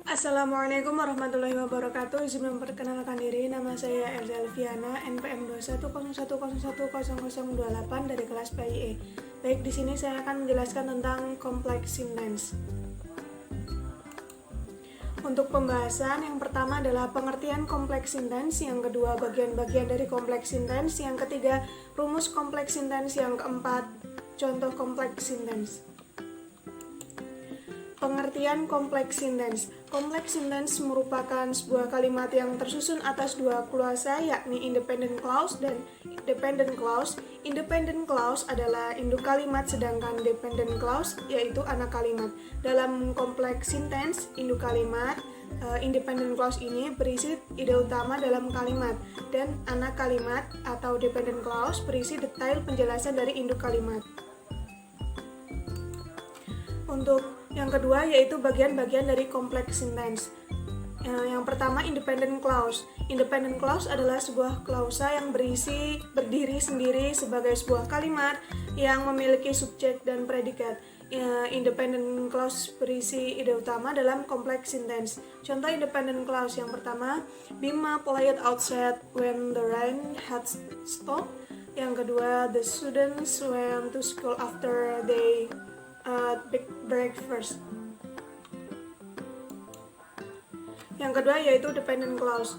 Assalamualaikum warahmatullahi wabarakatuh. Izin memperkenalkan diri, nama saya Elza Elviana, NPM 2101010028 dari kelas PIE. Baik, di sini saya akan menjelaskan tentang complex sentence. Untuk pembahasan, yang pertama adalah pengertian complex sentence, yang kedua bagian-bagian dari complex sentence, yang ketiga rumus complex sentence, yang keempat contoh complex sentence. Pengertian complex sentence. Complex sentence merupakan sebuah kalimat yang tersusun atas dua klausa, yakni independent clause dan dependent clause. Independent clause adalah induk kalimat, sedangkan dependent clause yaitu anak kalimat. Dalam complex sentence, induk kalimat independent clause ini berisi ide utama dalam kalimat, dan anak kalimat atau dependent clause berisi detail penjelasan dari induk kalimat. Untuk yang kedua yaitu bagian-bagian dari complex sentence. Yang pertama independent clause. Independent clause adalah sebuah klausa yang berdiri sendiri sebagai sebuah kalimat yang memiliki subjek dan predikat. Independent clause berisi ide utama dalam complex sentence. Contoh independent clause yang pertama, Bima played outside when the rain had stopped. Yang kedua, the students went to school after they big breakfast. Yang kedua yaitu dependent clause.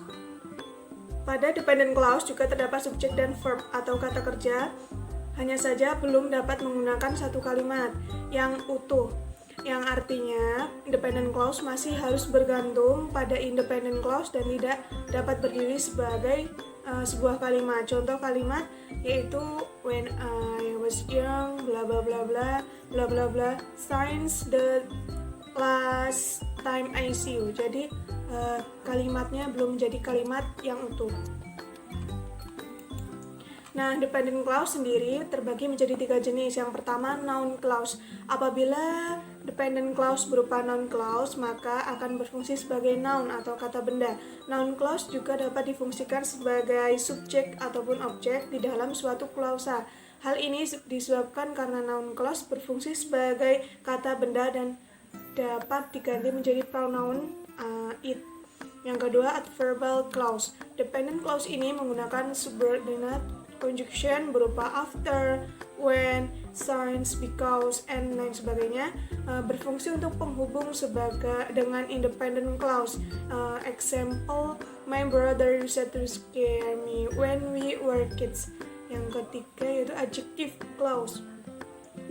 Pada dependent clause juga terdapat subjek dan verb atau kata kerja, hanya saja belum dapat menggunakan satu kalimat yang utuh, yang artinya dependent clause masih harus bergantung pada independent clause dan tidak dapat berdiri sebagai sebuah kalimat. Contoh kalimat yaitu when I was young, bla bla bla bla bla bla bla, since the last time I see you. Jadi kalimatnya belum menjadi kalimat yang utuh. Nah, dependent clause sendiri terbagi menjadi tiga jenis. Yang pertama, noun clause. Apabila dependent clause berupa noun clause, maka akan berfungsi sebagai noun atau kata benda. Noun clause juga dapat difungsikan sebagai subjek ataupun objek di dalam suatu klausa. Hal ini disebabkan karena noun clause berfungsi sebagai kata benda dan dapat diganti menjadi pronoun it. Yang kedua, adverbial clause. Dependent clause ini menggunakan subordinate conjunction berupa after, when, since, because, and lain sebagainya, berfungsi untuk penghubung dengan independent clause. Example, my brother used to scare me when we were kids. Yang ketiga yaitu adjective clause.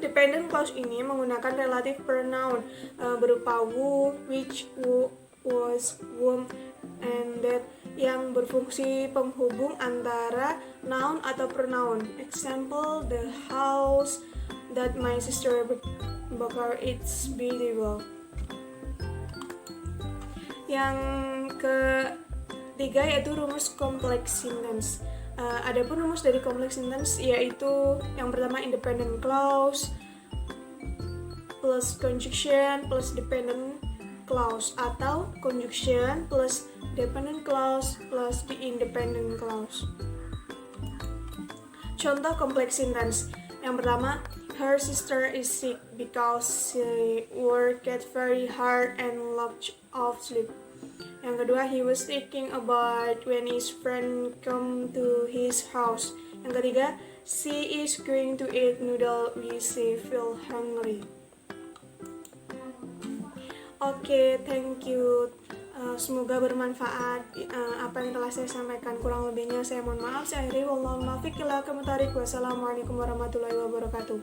Dependent clause ini menggunakan relative pronoun berupa who, which, who, was, whom, and that, yang berfungsi penghubung antara noun atau pronoun. Example, the house that my sister bakar, it's beautiful. Yang ketiga yaitu rumus complex sentence. Adapun rumus dari complex sentence yaitu yang pertama independent clause plus conjunction plus dependent clause, atau conjunction plus dependent clause plus the independent clause. Contoh complex sentence. Yang pertama, her sister is sick because she worked very hard and lost of sleep. Yang kedua, he was thinking about when his friend come to his house. Yang ketiga, she is going to eat noodle when she feel hungry. Oke, thank you. Semoga bermanfaat apa yang telah saya sampaikan. Kurang lebihnya saya mohon maaf. Saya akhiri, wallahu muwaffiq ila aqwamit thoriq. Wassalamualaikum warahmatullahi wabarakatuh.